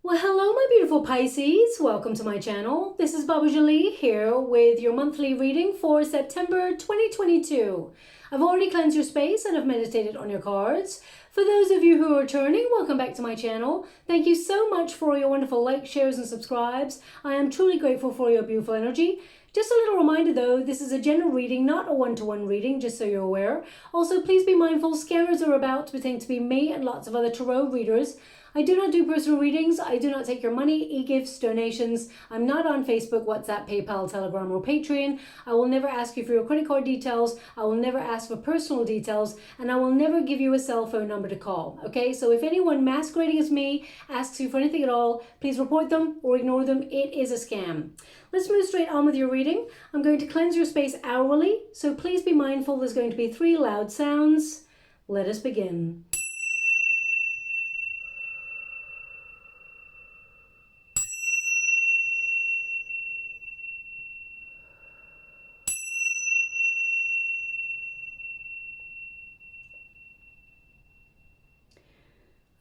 Well, hello my beautiful Pisces, welcome to my channel. This is Baba Jolie here with your monthly reading for September 2022. I've already cleansed your space and have meditated on your cards. For those of you who are returning, welcome back to my channel. Thank you so much for your wonderful likes, shares and subscribes. I am truly grateful for your beautiful energy. Just a little reminder though, this is a general reading, not a one-to-one reading, just so you're aware. Also, please be mindful, scammers are about to pretend to be me and lots of other tarot readers. I do not do personal readings. I do not take your money, e-gifts, donations. I'm not on Facebook, WhatsApp, PayPal, Telegram, or Patreon. I will never ask you for your credit card details. I will never ask for personal details. And I will never give you a cell phone number to call. Okay, so if anyone masquerading as me asks you for anything at all, please report them or ignore them. It is a scam. Let's move straight on with your reading. I'm going to cleanse your space hourly, so please be mindful there's going to be 3 loud sounds. Let us begin.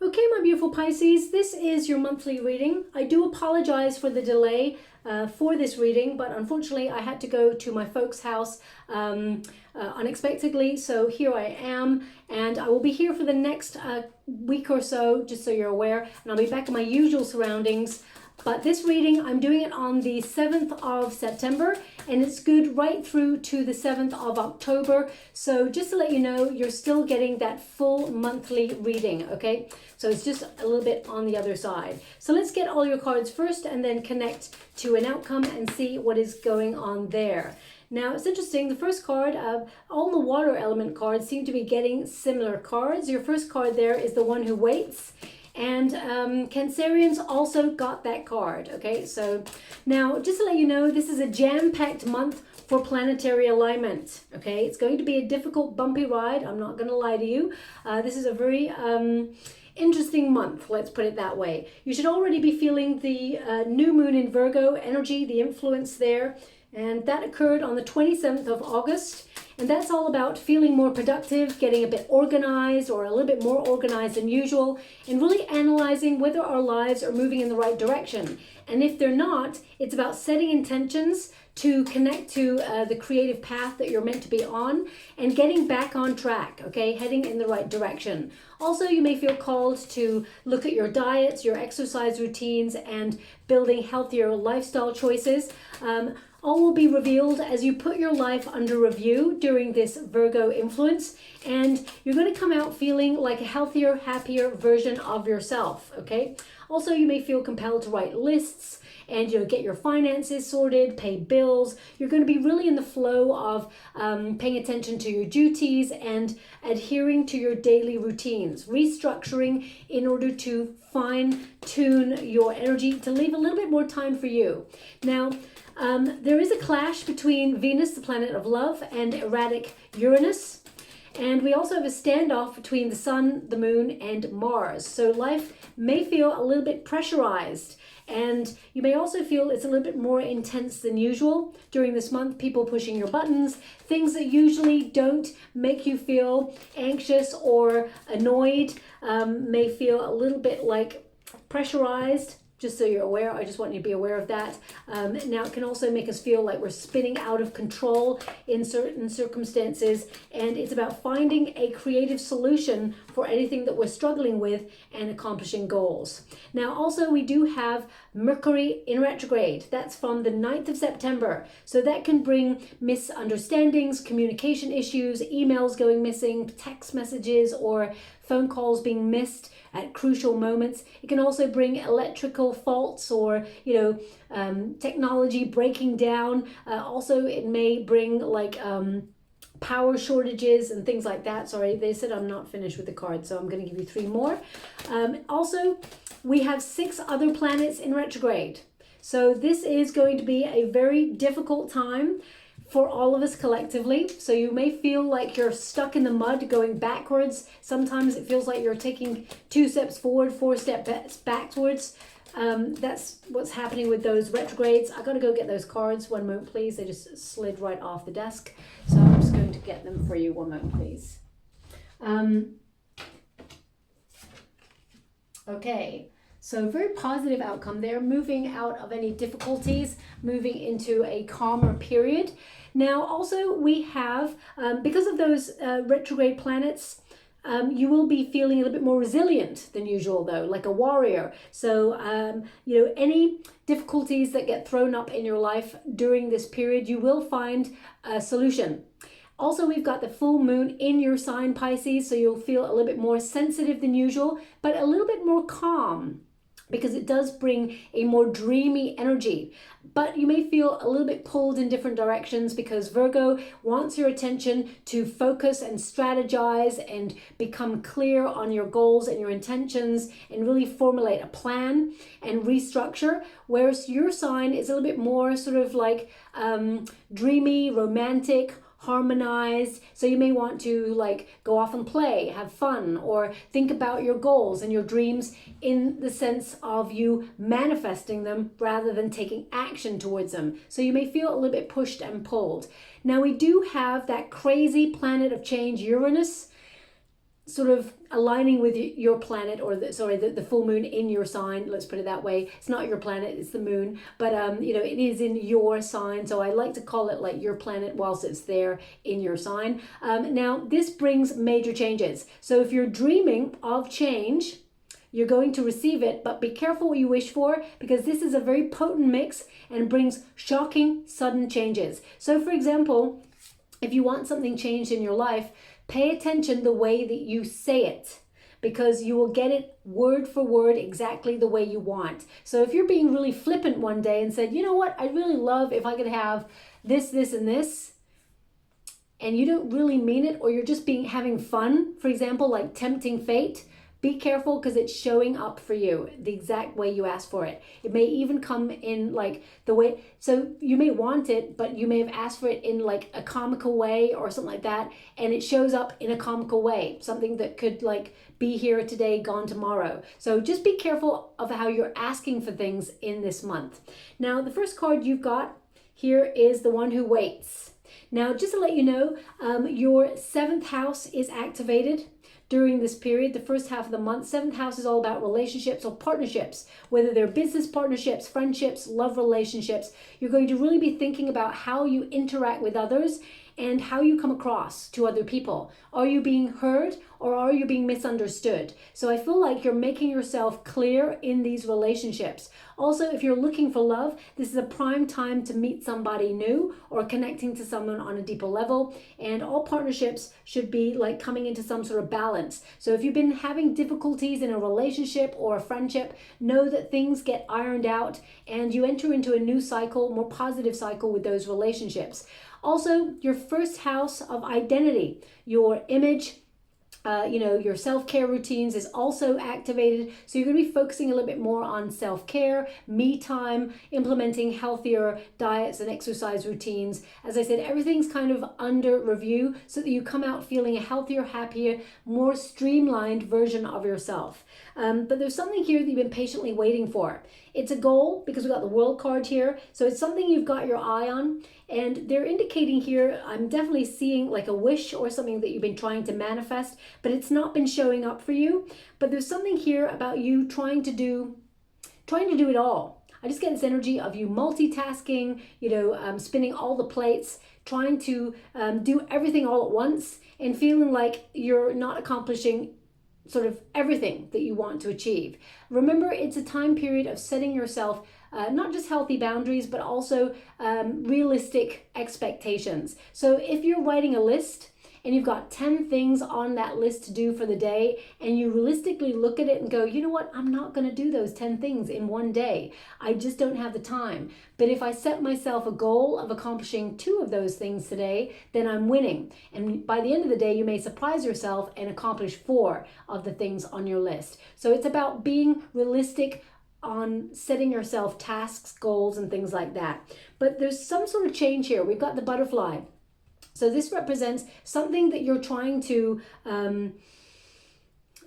Okay, my beautiful Pisces, this is your monthly reading. I do apologize for the delay for this reading, but unfortunately I had to go to my folks' house unexpectedly, so here I am, and I will be here for the next week or so, just so you're aware, and I'll be back in my usual surroundings. But this reading, I'm doing it on the 7th of September, and it's good right through to the 7th of October. So just to let you know, you're still getting that full monthly reading, okay? So it's just a little bit on the other side. So let's get all your cards first and then connect to an outcome and see what is going on there. Now, it's interesting, the first card, all the water element cards seem to be getting similar cards. Your first card there is the one who waits. And Cancerians also got that card, okay? So now, just to let you know, this is a jam-packed month for planetary alignment, okay? It's going to be a difficult, bumpy ride. I'm not going to lie to you. This is a very interesting month, let's put it that way. You should already be feeling the new moon in Virgo energy, the influence there. And that occurred on the 27th of August. And that's all about feeling more productive, getting a bit organized or a little bit more organized than usual, and really analyzing whether our lives are moving in the right direction. And if they're not, it's about setting intentions to connect to the creative path that you're meant to be on and getting back on track, okay? Heading in the right direction. Also, you may feel called to look at your diets, your exercise routines, and building healthier lifestyle choices. All will be revealed as you put your life under review during this Virgo influence, and you're going to come out feeling like a healthier, happier version of yourself, okay? Also, you may feel compelled to write lists and get your finances sorted, pay bills. You're going to be really in the flow of paying attention to your duties and adhering to your daily routines, restructuring in order to fine-tune your energy to leave a little bit more time for you. Now, there is a clash between Venus, the planet of love, and erratic Uranus. And we also have a standoff between the Sun, the Moon, and Mars. So life may feel a little bit pressurized. And you may also feel it's a little bit more intense than usual during this month. People pushing your buttons, things that usually don't make you feel anxious or annoyed may feel a little bit like pressurized. Just so you're aware, I just want you to be aware of that. Now, it can also make us feel like we're spinning out of control in certain circumstances, and it's about finding a creative solution for anything that we're struggling with and accomplishing goals. Now, also, we do have Mercury in retrograde. That's from the 9th of September. So that can bring misunderstandings, communication issues, emails going missing, text messages, or phone calls being missed at crucial moments. It can also bring electrical faults or, technology breaking down. Also, it may bring like power shortages and things like that. Sorry, they said I'm not finished with the card, so I'm going to give you 3 more. Also, we have 6 other planets in retrograde. So this is going to be a very difficult time for all of us collectively. So you may feel like you're stuck in the mud going backwards. Sometimes it feels like you're taking 2 steps forward, 4 steps backwards. That's what's happening with those retrogrades. I gotta go get those cards. One moment, please. They just slid right off the desk. So I'm just going to get them for you. One moment, please. Okay. So very positive outcome there, moving out of any difficulties, moving into a calmer period. Now also we have, because of those retrograde planets, you will be feeling a little bit more resilient than usual though, like a warrior. So, you know, any difficulties that get thrown up in your life during this period, you will find a solution. Also, we've got the full moon in your sign, Pisces, so you'll feel a little bit more sensitive than usual, but a little bit more calm, because it does bring a more dreamy energy. But you may feel a little bit pulled in different directions because Virgo wants your attention to focus and strategize and become clear on your goals and your intentions and really formulate a plan and restructure, whereas your sign is a little bit more sort of like dreamy, romantic, harmonized. So you may want to like go off and play, have fun, or think about your goals and your dreams in the sense of you manifesting them rather than taking action towards them. So you may feel a little bit pushed and pulled. Now we do have that crazy planet of change, Uranus, sort of aligning with your planet, or the full moon in your sign, let's put it that way. It's not your planet, it's the moon, but you know, it is in your sign, so I like to call it like your planet whilst it's there in your sign. Now this brings major changes, so if you're dreaming of change, you're going to receive it, but be careful what you wish for, because this is a very potent mix and brings shocking, sudden changes. So for example, if you want something changed in your life, pay attention the way that you say it, because you will get it word for word exactly the way you want. So if you're being really flippant one day and said, you know what, I'd really love if I could have this, this, and this, and you don't really mean it, or you're just having fun, for example, like tempting fate, be careful, because it's showing up for you the exact way you asked for it. It may even come in like the way, so you may want it, but you may have asked for it in like a comical way or something like that, and it shows up in a comical way, something that could like be here today, gone tomorrow. So just be careful of how you're asking for things in this month. Now, the first card you've got here is the one who waits. Now, just to let you know, your 7th house is activated during this period, the first half of the month. 7th house is all about relationships or partnerships, whether they're business partnerships, friendships, love relationships. You're going to really be thinking about how you interact with others and how you come across to other people. Are you being heard, or are you being misunderstood? So I feel like you're making yourself clear in these relationships. Also, if you're looking for love, this is a prime time to meet somebody new or connecting to someone on a deeper level. And all partnerships should be like coming into some sort of balance. So if you've been having difficulties in a relationship or a friendship, know that things get ironed out and you enter into a new cycle, more positive cycle with those relationships. Also, your first house of identity, your image, you know, your self-care routines is also activated. So you're going to be focusing a little bit more on self-care, me time, implementing healthier diets and exercise routines. As I said, everything's kind of under review so that you come out feeling a healthier, happier, more streamlined version of yourself. But there's something here that you've been patiently waiting for. It's a goal, because we've got the World card here. So it's something you've got your eye on. And they're indicating here, I'm definitely seeing like a wish or something that you've been trying to manifest, but it's not been showing up for you. But there's something here about you trying to do it all. I just get this energy of you multitasking, you know, spinning all the plates, trying to do everything all at once, and feeling like you're not accomplishing sort of everything that you want to achieve. Remember, it's a time period of setting yourself not just healthy boundaries, but also realistic expectations. So if you're writing a list and you've got 10 things on that list to do for the day, and you realistically look at it and go, you know what, I'm not going to do those 10 things in one day. I just don't have the time. But if I set myself a goal of accomplishing 2 of those things today, then I'm winning. And by the end of the day, you may surprise yourself and accomplish 4 of the things on your list. So it's about being realistic on setting yourself tasks, goals, and things like that. But there's some sort of change here. We've got the butterfly. So this represents something that you're trying to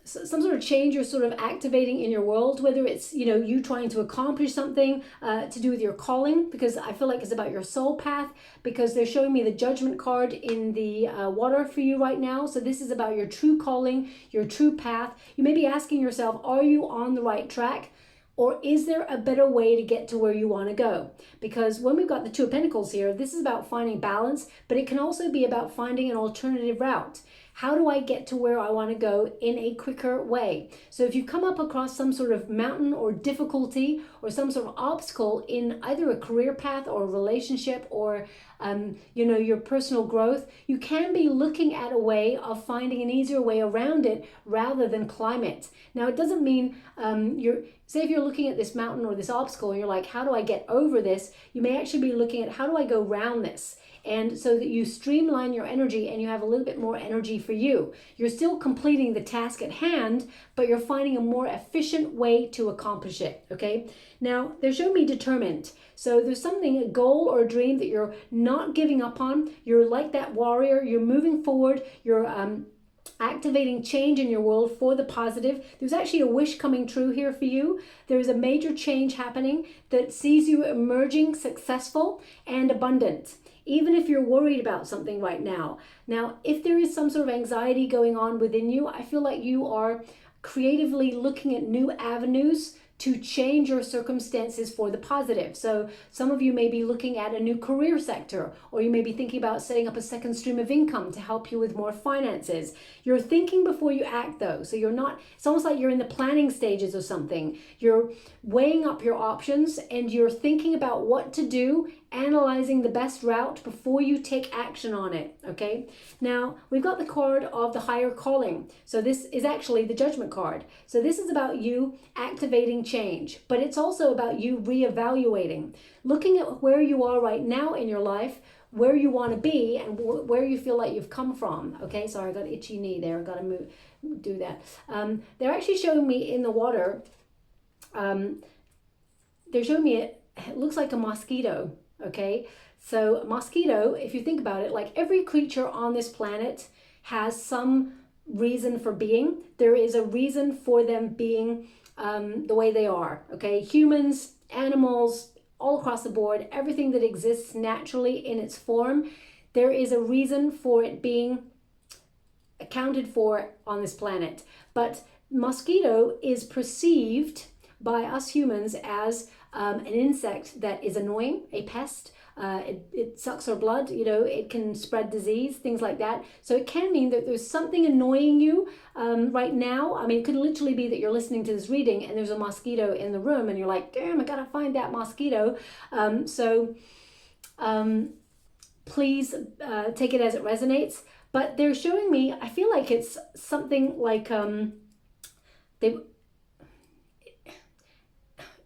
some sort of change you're sort of activating in your world, whether it's, you know, you trying to accomplish something to do with your calling, because I feel like it's about your soul path, because they're showing me the Judgment card in the water for you right now. So this is about your true calling, your true path. You may be asking yourself, are you on the right track? Or is there a better way to get to where you want to go? Because when we've got the Two of Pentacles here, this is about finding balance, but it can also be about finding an alternative route. How do I get to where I want to go in a quicker way? So if you come up across some sort of mountain or difficulty or some sort of obstacle in either a career path or a relationship or you know, your personal growth, you can be looking at a way of finding an easier way around it rather than climb it. Now, it doesn't mean say if you're looking at this mountain or this obstacle and you're like, how do I get over this? You may actually be looking at, how do I go around this? And so that you streamline your energy and you have a little bit more energy for you. You're still completing the task at hand, but you're finding a more efficient way to accomplish it, okay? Now, they're showing me determined. So there's something, a goal or a dream that you're not giving up on. You're like that warrior, you're moving forward, you're activating change in your world for the positive. There's actually a wish coming true here for you. There's a major change happening that sees you emerging successful and abundant, even if you're worried about something right now. Now, if there is some sort of anxiety going on within you, I feel like you are creatively looking at new avenues to change your circumstances for the positive. So some of you may be looking at a new career sector, or you may be thinking about setting up a second stream of income to help you with more finances. You're thinking before you act though. So you're not, it's almost like you're in the planning stages or something. You're weighing up your options and you're thinking about what to do, analyzing the best route before you take action on it, okay? Now, we've got the card of the higher calling. So this is actually the Judgment card. So this is about you activating change, but it's also about you reevaluating, looking at where you are right now in your life, where you want to be, and where you feel like you've come from, okay? Sorry, I got an itchy knee there. I got to do that. They're actually showing me in the water, they're showing me it looks like a mosquito. Okay, so mosquito, if you think about it, like every creature on this planet has some reason for being. There is a reason for them being the way they are. Okay, humans, animals, all across the board, everything that exists naturally in its form, there is a reason for it being accounted for on this planet. But mosquito is perceived by us humans as an insect that is annoying, a pest. It sucks our blood, you know, it can spread disease, things like that. So it can mean that there's something annoying you right now. I mean, it could literally be that you're listening to this reading and there's a mosquito in the room and you're like, damn, I gotta find that mosquito. Please take it as it resonates. But they're showing me, I feel like it's something like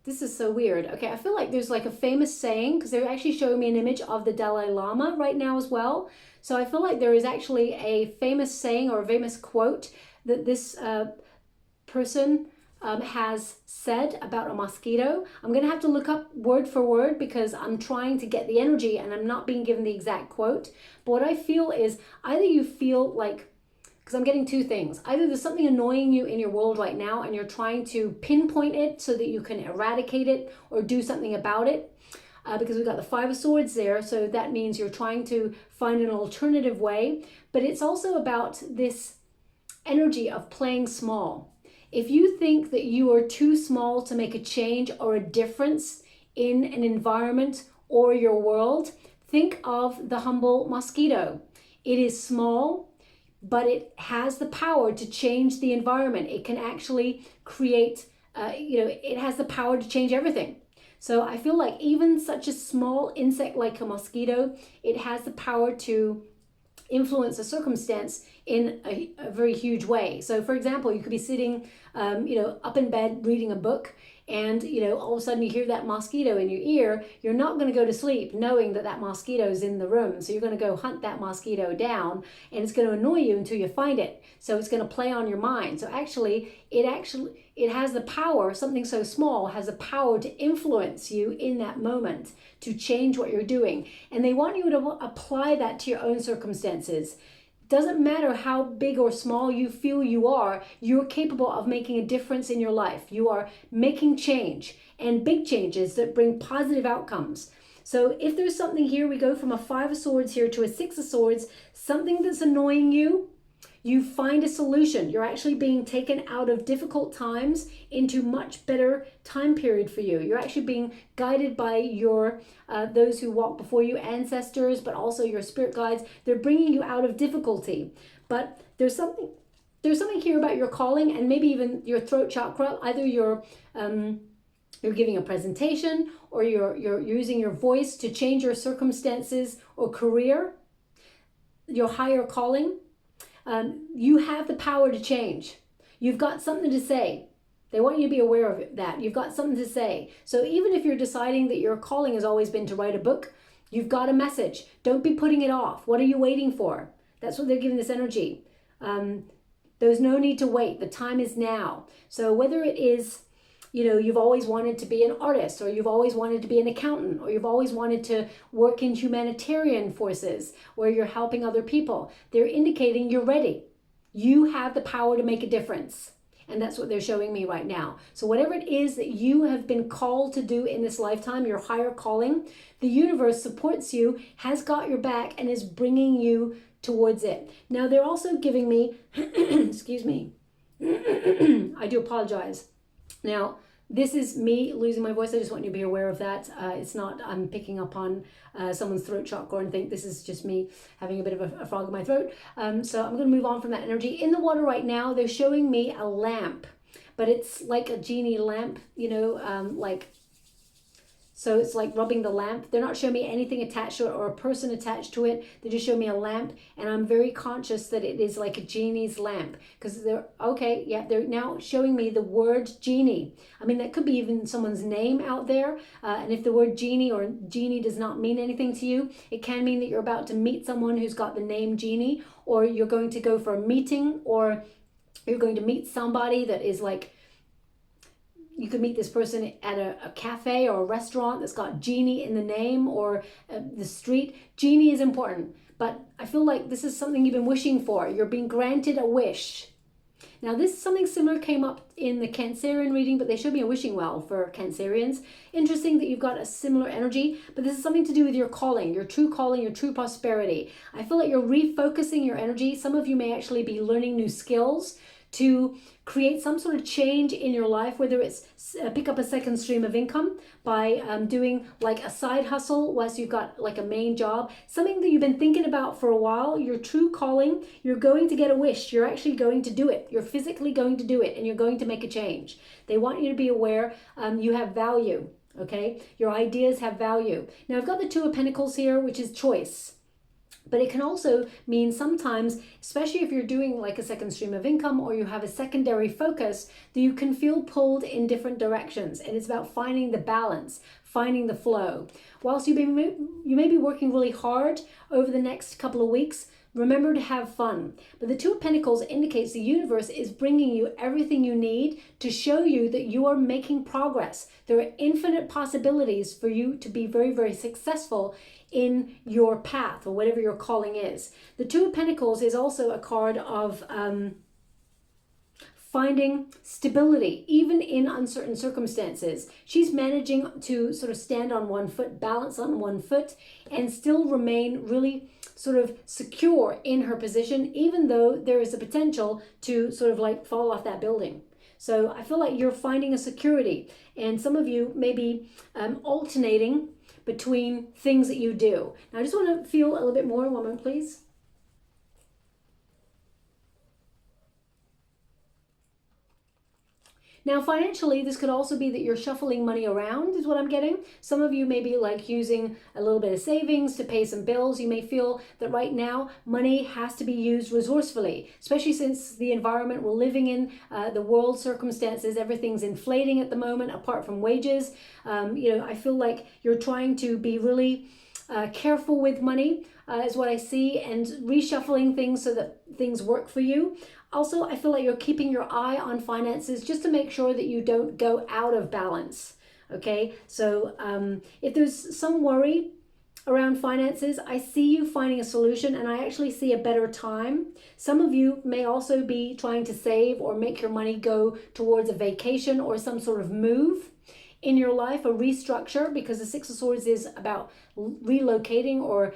this is so weird. Okay, I feel like there's like a famous saying, because they're actually showing me an image of the Dalai Lama right now as well. So I feel like there is actually a famous saying or a famous quote that this person has said about a mosquito. I'm going to have to look up word for word because I'm trying to get the energy and I'm not being given the exact quote. But what I feel is either you feel like, because I'm getting two things. Either there's something annoying you in your world right now and you're trying to pinpoint it so that you can eradicate it or do something about it. Because we've got the Five of Swords there. So that means you're trying to find an alternative way. But it's also about this energy of playing small. If you think that you are too small to make a change or a difference in an environment or your world, think of the humble mosquito. It is small, but it has the power to change the environment. It can actually create, it has the power to change everything. So I feel like even such a small insect like a mosquito, it has the power to influence a circumstance in a very huge way. So for example, you could be sitting, up in bed reading a book, and all of a sudden you hear that mosquito in your ear. You're not going to go to sleep knowing that that mosquito is in the room. So you're going to go hunt that mosquito down, and it's going to annoy you until you find it. So it's going to play on your mind. So it has the power, something so small has the power to influence you in that moment, to change what you're doing. And they want you to apply that to your own circumstances. Doesn't matter how big or small you feel you are, you're capable of making a difference in your life. You are making change, and big changes that bring positive outcomes. So if there's something here, we go from a 5 of Swords here to a 6 of Swords, something that's annoying you, you find a solution. You're actually being taken out of difficult times into much better time period for you. You're actually being guided by your those who walk before you, ancestors, but also your spirit guides. They're bringing you out of difficulty. But there's something here about your calling, and maybe even your throat chakra. Either you're giving a presentation, or you're using your voice to change your circumstances or career, your higher calling. You have the power to change. You've got something to say. They want you to be aware of that. You've got something to say. So even if you're deciding that your calling has always been to write a book, you've got a message. Don't be putting it off. What are you waiting for? That's what they're giving this energy. There's no need to wait. The time is now. So whether it is, you've always wanted to be an artist, or you've always wanted to be an accountant, or you've always wanted to work in humanitarian forces where you're helping other people, they're indicating you're ready. You have the power to make a difference. And that's what they're showing me right now. So whatever it is that you have been called to do in this lifetime, your higher calling, the universe supports you, has got your back, and is bringing you towards it. Now they're also giving me, excuse me, I do apologize. Now, this is me losing my voice. I just want you to be aware of that. It's not I'm picking up on someone's throat chakra and think this is just me having a bit of a frog in my throat. So I'm going to move on from that energy. In the water right now, they're showing me a lamp, but it's like a genie lamp, so it's like rubbing the lamp. They're not showing me anything attached to it or a person attached to it. They just show me a lamp, and I'm very conscious that it is like a genie's lamp, because they're now showing me the word genie. I mean, that could be even someone's name out there. And if the word genie or genie does not mean anything to you, it can mean that you're about to meet someone who's got the name genie, or you're going to go for a meeting, or you're going to meet somebody that is like, you could meet this person at a cafe or a restaurant that's got genie in the name, or the street. Genie is important, but I feel like this is something you've been wishing for. You're being granted a wish. Now, this something similar came up in the Cancerian reading, but they showed me a wishing well for Cancerians. Interesting that you've got a similar energy, but this is something to do with your calling, your true calling, your true prosperity. I feel like you're refocusing your energy. Some of you may actually be learning new skills to create some sort of change in your life, whether it's pick up a second stream of income by doing like a side hustle whilst you've got like a main job, something that you've been thinking about for a while, your true calling. You're going to get a wish. You're actually going to do it. You're physically going to do it, and you're going to make a change. They want you to be aware you have value, okay? Your ideas have value. Now, I've got the Two of Pentacles here, which is choice. But it can also mean sometimes, especially if you're doing like a second stream of income, or you have a secondary focus, that you can feel pulled in different directions. And it's about finding the balance, finding the flow. Whilst you may be working really hard over the next couple of weeks, remember to have fun. But the Two of Pentacles indicates the universe is bringing you everything you need to show you that you are making progress. There are infinite possibilities for you to be very, very successful in your path, or whatever your calling is. The Two of Pentacles is also a card of finding stability, even in uncertain circumstances. She's managing to sort of stand on one foot, balance on one foot, and still remain really sort of secure in her position, even though there is a potential to sort of like fall off that building. So I feel like you're finding a security, and some of you may be alternating between things that you do. Now, I just want to feel a little bit more. One moment, please. Now, financially, this could also be that you're shuffling money around, is what I'm getting. Some of you may be like using a little bit of savings to pay some bills. You may feel that right now money has to be used resourcefully, especially since the environment we're living in, the world circumstances, everything's inflating at the moment, apart from wages. I feel like you're trying to be really careful with money, is what I see, and reshuffling things so that things work for you. Also, I feel like you're keeping your eye on finances just to make sure that you don't go out of balance. Okay, so if there's some worry around finances, I see you finding a solution, and I actually see a better time. Some of you may also be trying to save or make your money go towards a vacation or some sort of move in your life, a restructure, because the Six of Swords is about relocating or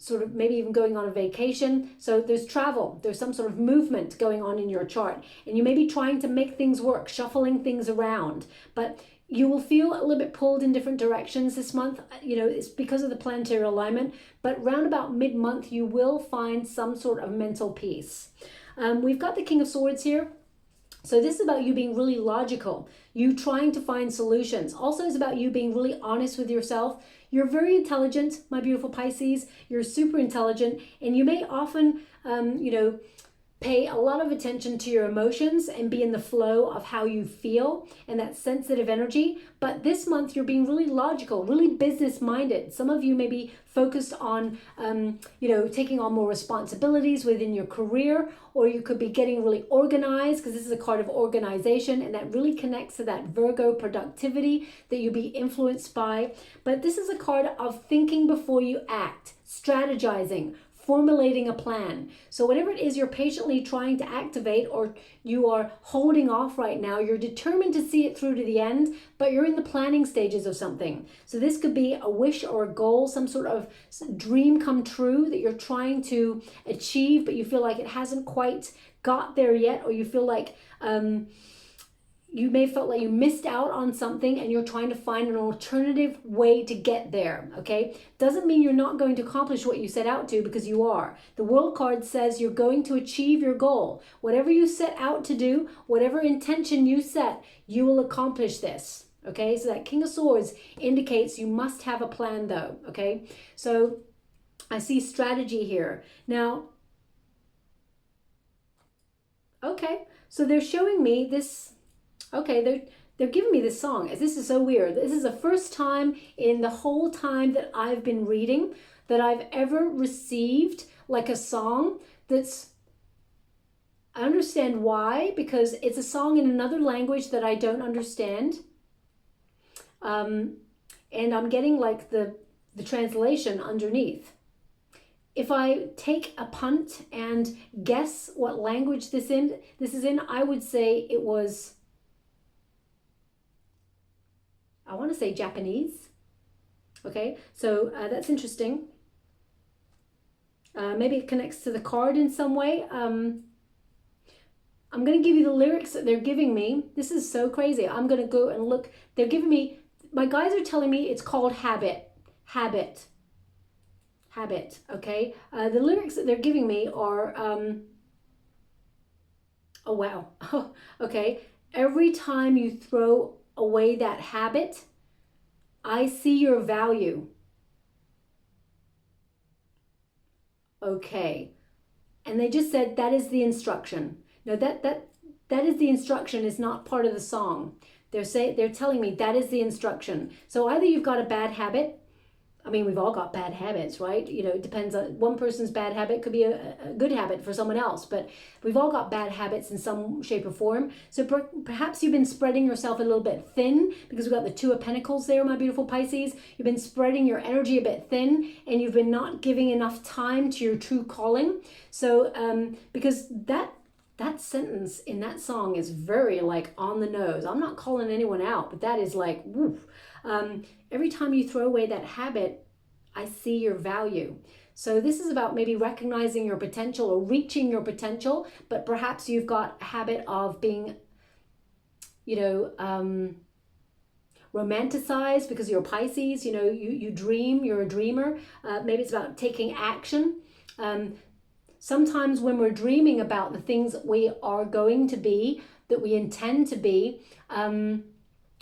sort of maybe even going on a vacation. So there's travel, there's some sort of movement going on in your chart, and you may be trying to make things work, shuffling things around, but you will feel a little bit pulled in different directions this month. You know, it's because of the planetary alignment, but round about mid-month, you will find some sort of mental peace. We've got the King of Swords here. So this is about you being really logical, you trying to find solutions. Also, it's about you being really honest with yourself. You're very intelligent, my beautiful Pisces. You're super intelligent, and you may often, you know, pay a lot of attention to your emotions and be in the flow of how you feel and that sensitive energy. But this month you're being really logical, really business minded. Some of you may be focused on, you know, taking on more responsibilities within your career, or you could be getting really organized, because this is a card of organization, and that really connects to that Virgo productivity that you'll be influenced by. But this is a card of thinking before you act, strategizing, formulating a plan. So whatever it is you're patiently trying to activate, or you are holding off right now, you're determined to see it through to the end, but you're in the planning stages of something. So this could be a wish or a goal, some sort of dream come true that you're trying to achieve, but you feel like it hasn't quite got there yet, or you feel like you may have felt like you missed out on something and you're trying to find an alternative way to get there, okay? Doesn't mean you're not going to accomplish what you set out to, because you are. The World card says you're going to achieve your goal. Whatever you set out to do, whatever intention you set, you will accomplish this, okay? So that King of Swords indicates you must have a plan though, okay? So I see strategy here. Now, okay, so they're showing me this. Okay, they're giving me this song. This is so weird. This is the first time in the whole time that I've been reading that I've ever received like a song that's, I understand why, because it's a song in another language that I don't understand. And I'm getting like the translation underneath. If I take a punt and guess what language this is in, I would say it was, I want to say Japanese. Okay, so that's interesting. Maybe it connects to the card in some way. I'm going to give you the lyrics that they're giving me. This is so crazy. I'm going to go and look. They're giving me, my guys are telling me it's called Habit. Habit. Habit. Okay. The lyrics that they're giving me are, oh, wow. Okay. Every time you throw away that habit, I see your value. Okay. And they just said that is the instruction. No, that is the instruction, is not part of the song. They're telling me that is the instruction. So either you've got a bad habit. I mean, we've all got bad habits, right? You know, it depends on, one person's bad habit could be a good habit for someone else, but we've all got bad habits in some shape or form. So perhaps you've been spreading yourself a little bit thin, because we've got the Two of Pentacles there, my beautiful Pisces. You've been spreading your energy a bit thin, and you've been not giving enough time to your true calling. So because that sentence in that song is very like on the nose. I'm not calling anyone out, but that is like, woof. Every time you throw away that habit, I see your value. So this is about maybe recognizing your potential or reaching your potential, but perhaps you've got a habit of being, you know, romanticized because you're Pisces. You know, you dream, you're a dreamer. Maybe it's about taking action. Sometimes when we're dreaming about the things that we are going to be, that we intend to be,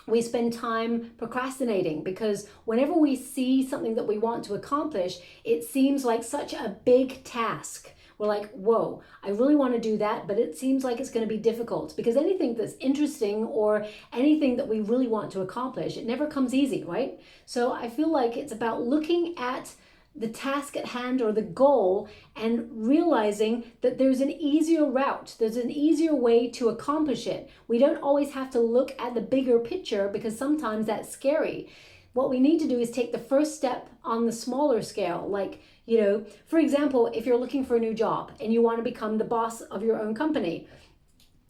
we spend time procrastinating, because whenever we see something that we want to accomplish, it seems like such a big task. We're like, whoa, I really want to do that, but it seems like it's going to be difficult, because anything that's interesting or anything that we really want to accomplish, it never comes easy, right? So I feel like it's about looking at the task at hand or the goal and realizing that there's an easier route, there's an easier way to accomplish it. We don't always have to look at the bigger picture, because sometimes that's scary. what we need to do is take the first step on the smaller scale. Like, you know, for example, if you're looking for a new job and you want to become the boss of your own company,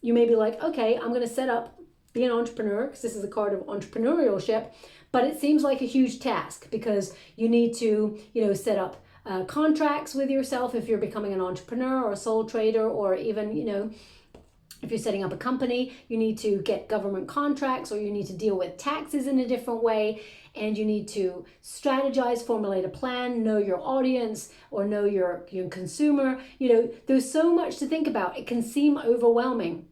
you may be like, okay, I'm going to set up, be an entrepreneur, because this is a card of entrepreneurship, but it seems like a huge task because you need to, you know, set up contracts with yourself if you're becoming an entrepreneur or a sole trader, or even, you know, if you're setting up a company, you need to get government contracts, or you need to deal with taxes in a different way, and you need to strategize, formulate a plan, know your audience, or know your consumer. You know, there's so much to think about. It can seem overwhelming.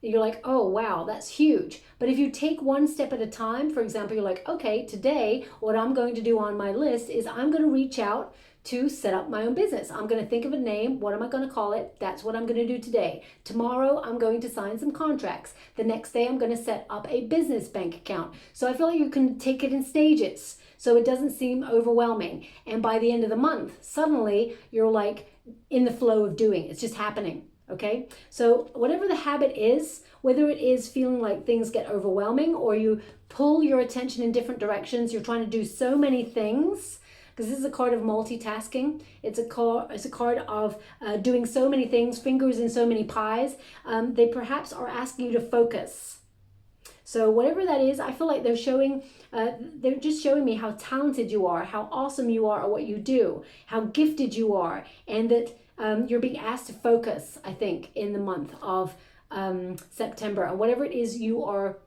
You're like, oh, wow, that's huge. But if you take one step at a time, for example, you're like, okay, today, what I'm going to do on my list is I'm going to reach out to set up my own business. I'm going to think of a name. What am I going to call it? That's what I'm going to do today. Tomorrow, I'm going to sign some contracts. The next day, I'm going to set up a business bank account. So I feel like you can take it in stages so it doesn't seem overwhelming. And by the end of the month, suddenly you're like in the flow of doing. It's just happening. Okay, so whatever the habit is, whether it is feeling like things get overwhelming or you pull your attention in different directions, you're trying to do so many things, because this is a card of multitasking. It's a card of doing so many things, fingers in so many pies. They perhaps are asking you to focus. So whatever that is, I feel like they're just showing me how talented you are, how awesome you are at what you do, how gifted you are, and that you're being asked to focus, I think, in the month of September. And whatever it is you are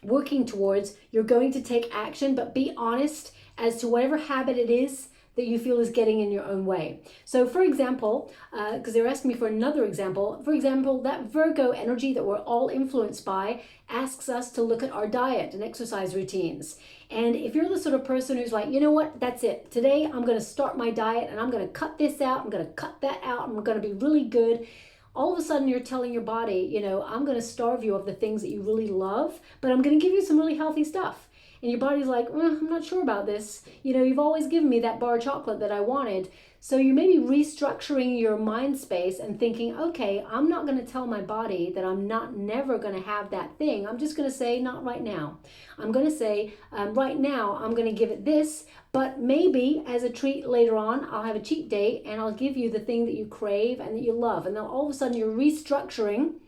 working towards, you're going to take action, but be honest as to whatever habit it is that you feel is getting in your own way. So for example, because they're asking me for another example, for example, that Virgo energy that we're all influenced by asks us to look at our diet and exercise routines. And if you're the sort of person who's like, you know what, that's it. Today I'm going to start my diet and I'm going to cut this out. I'm going to cut that out. I'm going to be really good. All of a sudden you're telling your body, you know, I'm going to starve you of the things that you really love, but I'm going to give you some really healthy stuff. And your body's like, I'm not sure about this. You know, you've always given me that bar of chocolate that I wanted. So you may be restructuring your mind space and thinking, okay, I'm not going to tell my body that I'm never going to have that thing. I'm just going to say, not right now. I'm going to say, right now, I'm going to give it this, but maybe as a treat later on, I'll have a cheat day and I'll give you the thing that you crave and that you love. And then all of a sudden you're restructuring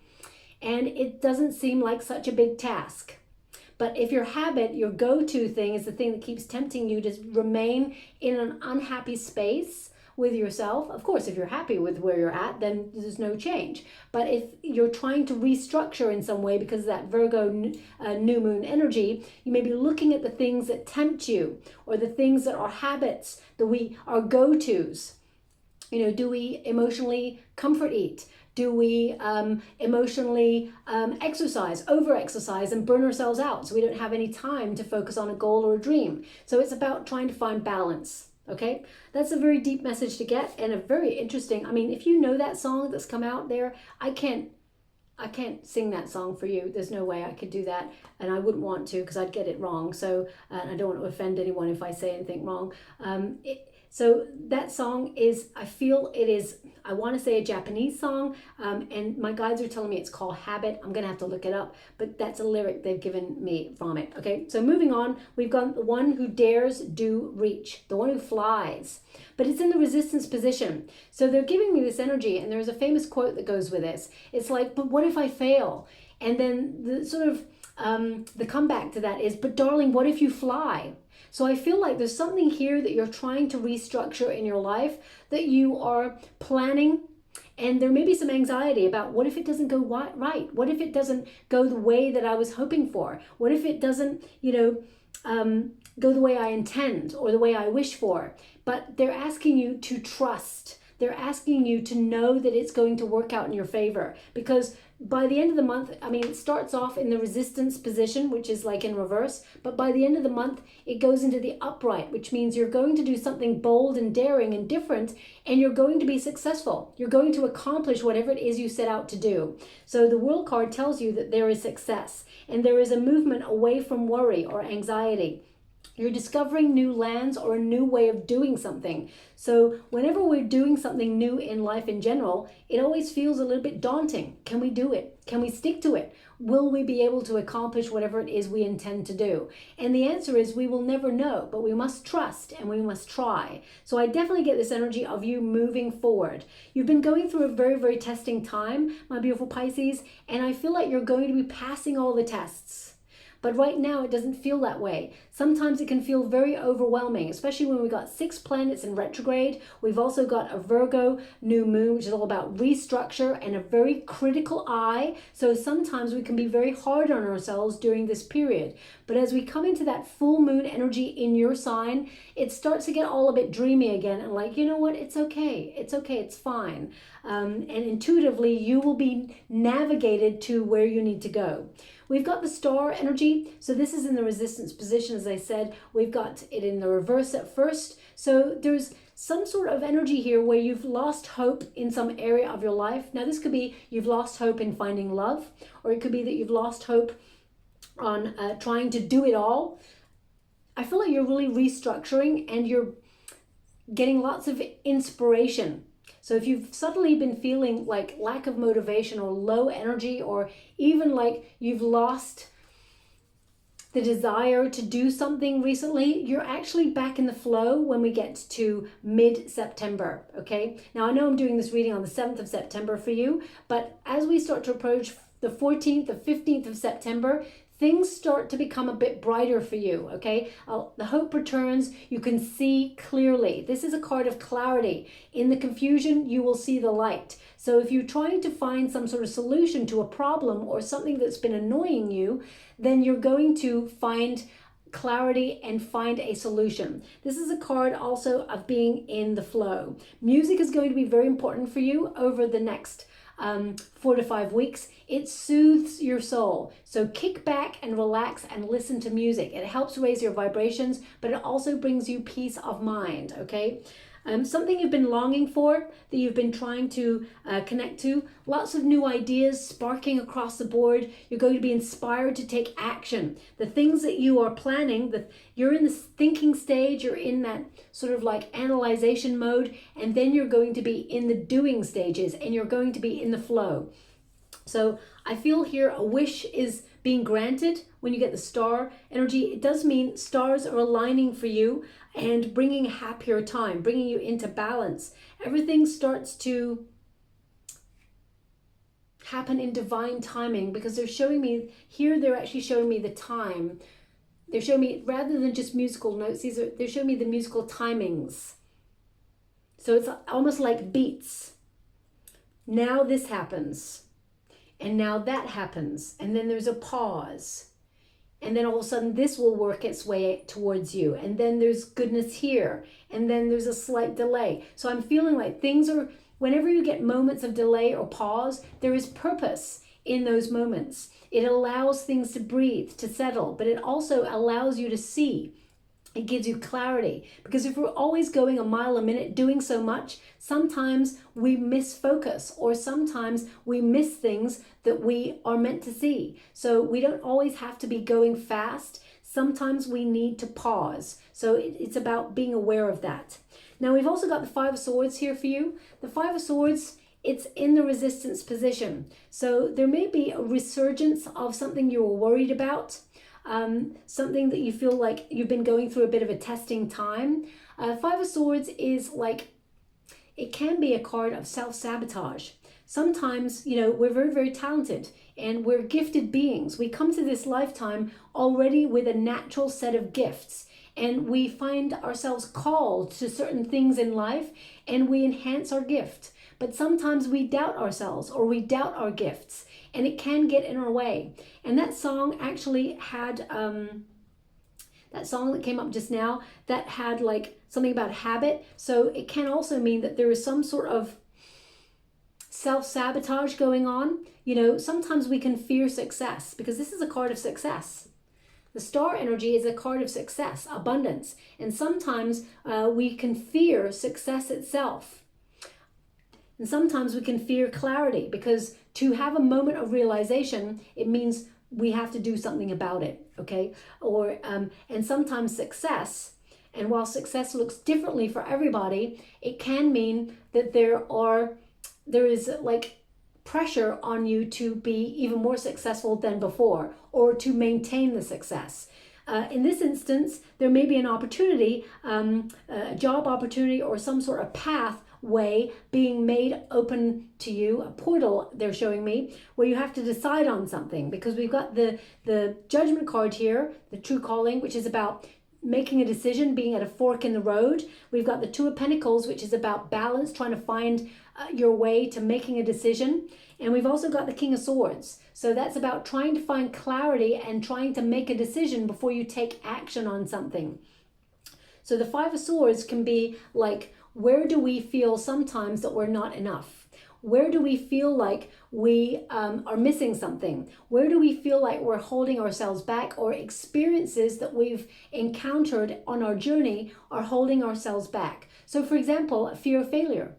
and it doesn't seem like such a big task. But if your habit, your go-to thing is the thing that keeps tempting you to remain in an unhappy space with yourself, of course, if you're happy with where you're at, then there's no change. But if you're trying to restructure in some way because of that Virgo new moon energy, you may be looking at the things that tempt you or the things that are habits that we are go-tos. You know, do we emotionally comfort eat? Do we emotionally over-exercise and burn ourselves out so we don't have any time to focus on a goal or a dream? So it's about trying to find balance, okay? That's a very deep message to get and a very interesting, I mean, if you know that song that's come out there, I can't sing that song for you. There's no way I could do that, and I wouldn't want to because I'd get it wrong. So I don't want to offend anyone if I say anything wrong. So that song is, I feel it is, I want to say a Japanese song, and my guides are telling me it's called Habit. I'm going to have to look it up, but that's a lyric they've given me from it. Okay, so moving on, we've got the one who dares do reach, the one who flies, but it's in the resistance position. So they're giving me this energy, and there's a famous quote that goes with this. It's like, but what if I fail? And then the sort of, the comeback to that is, but darling, what if you fly? So I feel like there's something here that you're trying to restructure in your life, that you are planning, and there may be some anxiety about what if it doesn't go right? What if it doesn't go the way that I was hoping for? What if it doesn't, you know, go the way I intend or the way I wish for? But they're asking you to trust. They're asking you to know that it's going to work out in your favor, because by the end of the month, I mean, it starts off in the resistance position, which is like in reverse, but by the end of the month, it goes into the upright, which means you're going to do something bold and daring and different, and you're going to be successful. You're going to accomplish whatever it is you set out to do. So the World card tells you that there is success, and there is a movement away from worry or anxiety. You're discovering new lands or a new way of doing something. So whenever we're doing something new in life in general, it always feels a little bit daunting. Can we do it? Can we stick to it? Will we be able to accomplish whatever it is we intend to do? And the answer is we will never know, but we must trust and we must try. So I definitely get this energy of you moving forward. You've been going through a very, very testing time, my beautiful Pisces, and I feel like you're going to be passing all the tests. But right now, it doesn't feel that way. Sometimes it can feel very overwhelming, especially when we've got 6 planets in retrograde. We've also got a Virgo new moon, which is all about restructure and a very critical eye. So sometimes we can be very hard on ourselves during this period. But as we come into that full moon energy in your sign, it starts to get all a bit dreamy again and like, you know what, it's okay. It's okay, it's fine. And intuitively, you will be navigated to where you need to go. We've got the star energy. So this is in the resistance position, as I said. We've got it in the reverse at first. So there's some sort of energy here where you've lost hope in some area of your life. Now, this could be you've lost hope in finding love, or it could be that you've lost hope on trying to do it all. I feel like you're really restructuring and you're getting lots of inspiration. So if you've suddenly been feeling like lack of motivation or low energy, or even like you've lost the desire to do something recently, you're actually back in the flow when we get to mid-September, okay? Now, I know I'm doing this reading on the 7th of September for you, but as we start to approach the 14th, the 15th of September, things start to become a bit brighter for you, okay? The hope returns. You can see clearly. This is a card of clarity. In the confusion, you will see the light. So if you're trying to find some sort of solution to a problem or something that's been annoying you, then you're going to find clarity and find a solution. This is a card also of being in the flow. Music is going to be very important for you over the next 4 to 5 weeks. It soothes your soul. So kick back and relax and listen to music. It helps raise your vibrations, but it also brings you peace of mind, okay? Something you've been longing for, that you've been trying to connect to. Lots of new ideas sparking across the board. You're going to be inspired to take action. The things that you are planning, you're in the thinking stage, you're in that sort of like analyzation mode, and then you're going to be in the doing stages, and you're going to be in the flow. So I feel here a wish is being granted when you get the star energy. It does mean stars are aligning for you and bringing a happier time, bringing you into balance. Everything starts to happen in divine timing, because they're showing me here, they're actually showing me the time. They're showing me, rather than just musical notes, they're showing me the musical timings. So it's almost like beats. Now this happens. And now that happens, and then there's a pause. And then all of a sudden this will work its way towards you. And then there's goodness here. And then there's a slight delay. So I'm feeling like things are, whenever you get moments of delay or pause, there is purpose in those moments. It allows things to breathe, to settle, but it also allows you to see. It gives you clarity, because if we're always going a mile a minute doing so much, sometimes we miss focus, or sometimes we miss things that we are meant to see. So we don't always have to be going fast. Sometimes we need to pause. So it's about being aware of that. Now we've also got the 5 of Swords here for you. The 5 of Swords, it's in the resistance position. So there may be a resurgence of something you were worried about. Something that you feel like you've been going through a bit of a testing time. 5 of Swords is like, it can be a card of self-sabotage. Sometimes, you know, we're very, very talented and we're gifted beings. We come to this lifetime already with a natural set of gifts, and we find ourselves called to certain things in life and we enhance our gift. But sometimes we doubt ourselves, or we doubt our gifts, and it can get in our way. And that song actually had, that song that came up just now, that had like something about habit. So it can also mean that there is some sort of self-sabotage going on. You know, sometimes we can fear success, because this is a card of success. The star energy is a card of success, abundance. And sometimes we can fear success itself. And sometimes we can fear clarity, because to have a moment of realization, it means we have to do something about it, okay? Or and sometimes success, and while success looks differently for everybody, it can mean that there is like pressure on you to be even more successful than before, or to maintain the success. In this instance, there may be an opportunity, a job opportunity, or some sort of pathway being made open to you, a portal they're showing me, where you have to decide on something, because we've got the Judgment card here, the True Calling, which is about making a decision, being at a fork in the road. We've got the Two of Pentacles, which is about balance, trying to find your way to making a decision. And we've also got the King of Swords. So that's about trying to find clarity and trying to make a decision before you take action on something. So the Five of Swords can be like, where do we feel sometimes that we're not enough? Where do we feel like we are missing something? Where do we feel like we're holding ourselves back, or experiences that we've encountered on our journey are holding ourselves back? So for example, a fear of failure.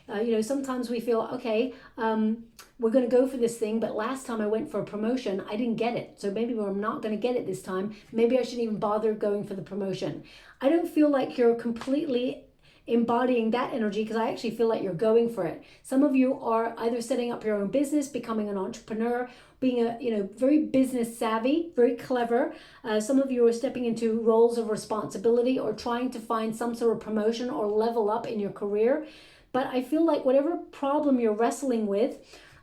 You know, sometimes we feel, okay, we're going to go for this thing, but last time I went for a promotion, I didn't get it. So maybe I'm not going to get it this time. Maybe I shouldn't even bother going for the promotion. I don't feel like you're completely embodying that energy, because I actually feel like you're going for it. Some of you are either setting up your own business, becoming an entrepreneur, being a, you know, very business savvy, very clever. Some of you are stepping into roles of responsibility, or trying to find some sort of promotion or level up in your career. But I feel like whatever problem you're wrestling with,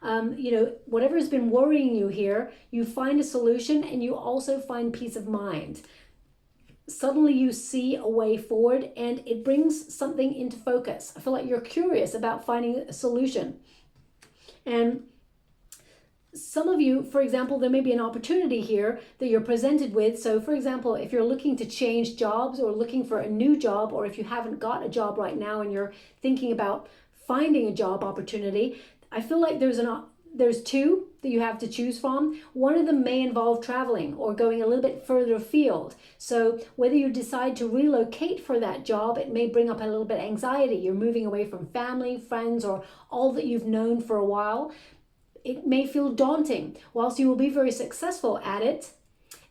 you know, whatever has been worrying you here, you find a solution, and you also find peace of mind. Suddenly you see a way forward, and it brings something into focus. I feel like you're curious about finding a solution. And some of you, for example, there may be an opportunity here that you're presented with. So for example, if you're looking to change jobs, or looking for a new job, or if you haven't got a job right now and you're thinking about finding a job opportunity, I feel like there's two that you have to choose from. One of them may involve traveling or going a little bit further afield. So whether you decide to relocate for that job, it may bring up a little bit of anxiety. You're moving away from family, friends, or all that you've known for a while. It may feel daunting. Whilst you will be very successful at it,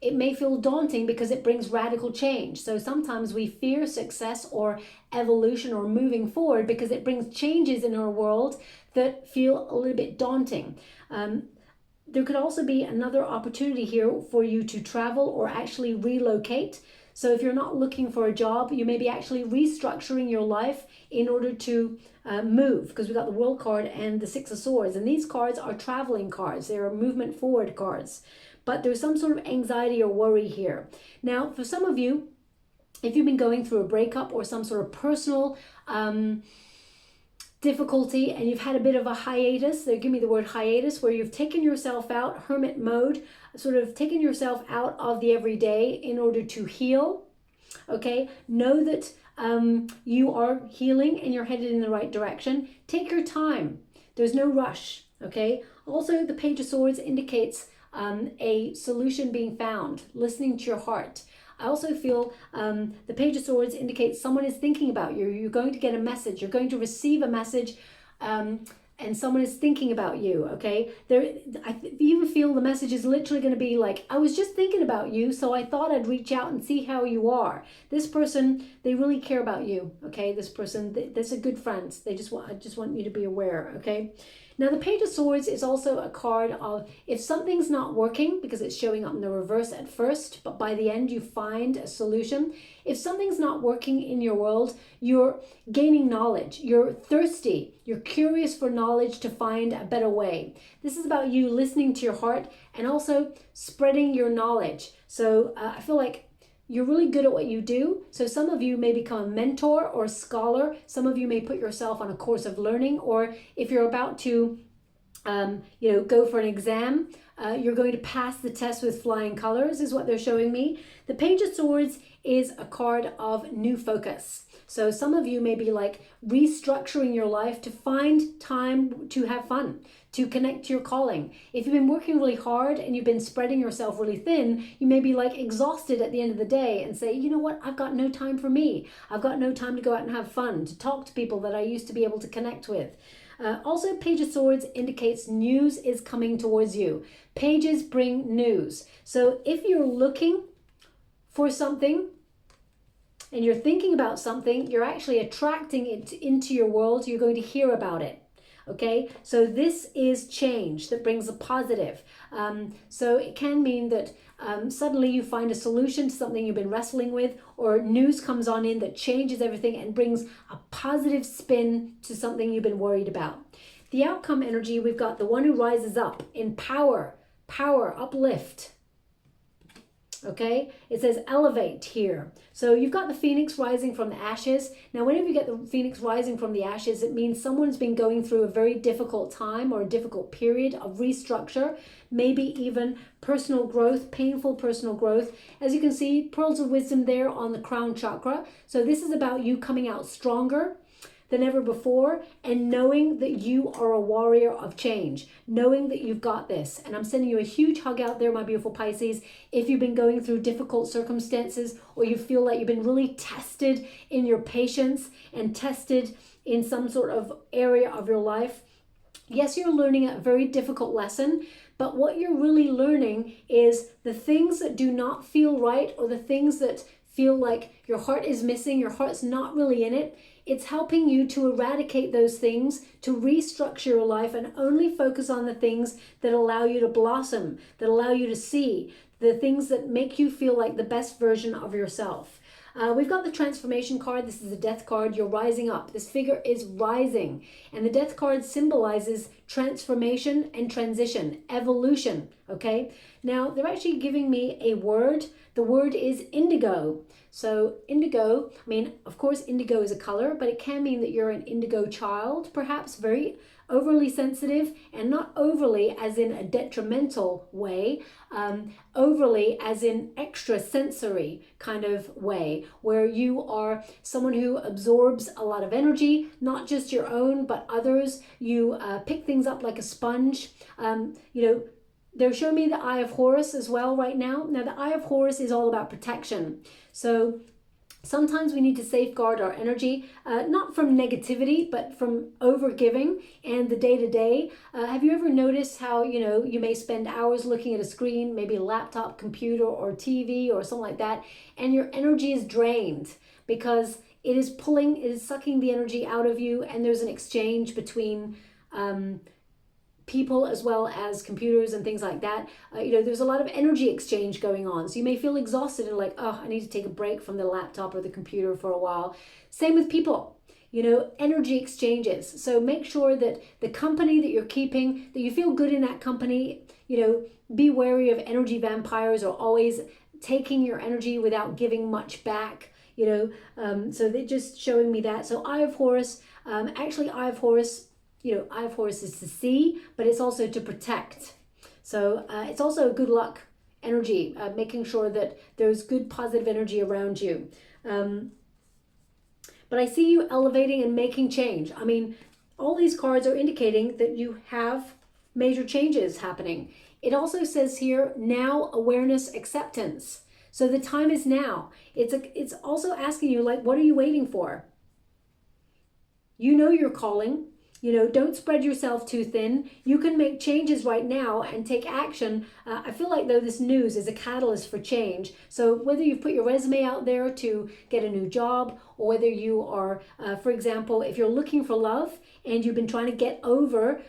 it may feel daunting because it brings radical change. So sometimes we fear success or evolution or moving forward because it brings changes in our world that feel a little bit daunting. There could also be another opportunity here for you to travel or actually relocate. So if you're not looking for a job, you may be actually restructuring your life in order to move, because we've got the World card and the Six of Swords, and these cards are traveling cards. They are movement forward cards. But there's some sort of anxiety or worry here. Now, for some of you, if you've been going through a breakup or some sort of personal difficulty, and you've had a bit of a hiatus, they give me the word hiatus, where you've taken yourself out, hermit mode, sort of taken yourself out of the everyday in order to heal, okay? Know that you are healing and you're headed in the right direction. Take your time. There's no rush, okay? Also, the Page of Swords indicates a solution being found, listening to your heart. I also feel the Page of Swords indicates someone is thinking about you. You're going to get a message. You're going to receive a message, and someone is thinking about you, okay? I even feel the message is literally going to be like, I was just thinking about you, so I thought I'd reach out and see how you are. This person, they really care about you, okay? This person, that's a good friend. I just want you to be aware, okay? Now, the Page of Swords is also a card of if something's not working, because it's showing up in the reverse at first, but by the end you find a solution. If something's not working in your world, you're gaining knowledge. You're thirsty. You're curious for knowledge to find a better way. This is about you listening to your heart and also spreading your knowledge. So I feel like you're really good at what you do. So some of you may become a mentor or a scholar. Some of you may put yourself on a course of learning, or if you're about to, go for an exam, you're going to pass the test with flying colors, is what they're showing me. The Page of Swords is a card of new focus. So some of you may be like restructuring your life to find time to have fun, to connect to your calling. If you've been working really hard and you've been spreading yourself really thin, you may be like exhausted at the end of the day and say, you know what, I've got no time for me. I've got no time to go out and have fun, to talk to people that I used to be able to connect with. Also, Page of Swords indicates news is coming towards you. Pages bring news. So if you're looking for something and you're thinking about something, you're actually attracting it into your world. You're going to hear about it. Okay, so this is change that brings a positive. So it can mean that suddenly you find a solution to something you've been wrestling with, or news comes on in that changes everything and brings a positive spin to something you've been worried about. The outcome energy, we've got the one who rises up in power, uplift. Okay, it says elevate here. So you've got the phoenix rising from the ashes. Now, whenever you get the phoenix rising from the ashes, it means someone's been going through a very difficult time or a difficult period of restructure, maybe even personal growth, painful personal growth. As you can see, pearls of wisdom there on the crown chakra. So this is about you coming out stronger than ever before, and knowing that you are a warrior of change, knowing that you've got this. And I'm sending you a huge hug out there, my beautiful Pisces. If you've been going through difficult circumstances, or you feel like you've been really tested in your patience and tested in some sort of area of your life, yes, you're learning a very difficult lesson, but what you're really learning is the things that do not feel right, or the things that feel like your heart is missing, your heart's not really in it. It's helping you to eradicate those things, to restructure your life, and only focus on the things that allow you to blossom, that allow you to see, the things that make you feel like the best version of yourself. We've got the transformation card. This is the death card. You're rising up. This figure is rising. And the death card symbolizes transformation and transition, evolution. Okay. Now, they're actually giving me a word. The word is indigo. So indigo, I mean, of course, indigo is a color, but it can mean that you're an indigo child, perhaps very overly sensitive, and not overly as in a detrimental way, overly as in extra sensory kind of way, where you are someone who absorbs a lot of energy, not just your own, but others. You pick things up like a sponge. They're showing me the Eye of Horus as well right now. Now, the Eye of Horus is all about protection. So sometimes we need to safeguard our energy, not from negativity, but from overgiving and the day-to-day. Have you ever noticed how, you may spend hours looking at a screen, maybe a laptop, computer, or TV or something like that, and your energy is drained because it is sucking the energy out of you, and there's an exchange between people as well as computers and things like that. There's a lot of energy exchange going on. So you may feel exhausted and like, oh, I need to take a break from the laptop or the computer for a while. Same with people, energy exchanges. So make sure that the company that you're keeping, that you feel good in that company. Be wary of energy vampires, or always taking your energy without giving much back. So they're just showing me that. So Eye of Horus, Eye of Horus, Eye of Horus is to see, but it's also to protect. So it's also a good luck energy, making sure that there's good positive energy around you. But I see you elevating and making change. I mean, all these cards are indicating that you have major changes happening. It also says here, now, awareness, acceptance. So the time is now. It's also asking you, like, what are you waiting for? You're calling. Don't spread yourself too thin. You can make changes right now and take action. I feel like, though, this news is a catalyst for change. So whether you've put your resume out there to get a new job, or whether you are, for example, if you're looking for love and you've been trying to get over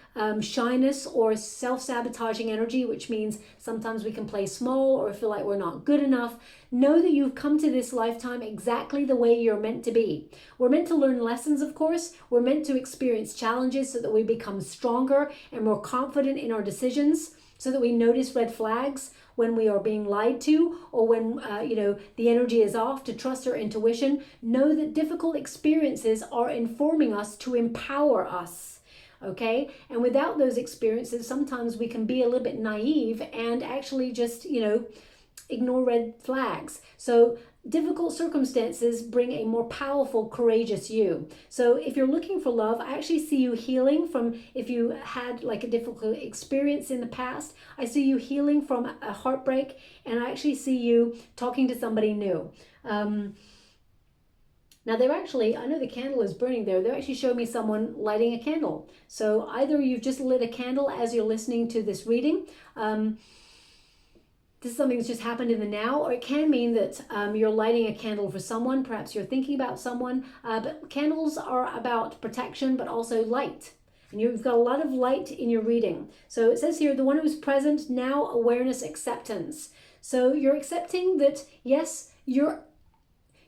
shyness or self-sabotaging energy, which means sometimes we can play small or feel like we're not good enough, know that you've come to this lifetime exactly the way you're meant to be. We're meant to learn lessons, of course. We're meant to experience challenges so that we become stronger and more confident in our decisions, so that we notice red flags when we are being lied to, or when the energy is off, to trust our intuition. Know that difficult experiences are informing us to empower us. Okay, and without those experiences, sometimes we can be a little bit naive and actually just ignore red flags. So difficult circumstances bring a more powerful, courageous you. So if you're looking for love, I actually see you healing from, if you had like a difficult experience in the past, I see you healing from a heartbreak, and I actually see you talking to somebody new. Now they're actually, I know the candle is burning there, they're actually showing me someone lighting a candle. So either you've just lit a candle as you're listening to this reading, this is something that's just happened in the now, or it can mean that you're lighting a candle for someone, perhaps you're thinking about someone, but candles are about protection, but also light. And you've got a lot of light in your reading. So it says here, the one who is present, now awareness, acceptance. So you're accepting that, yes, you're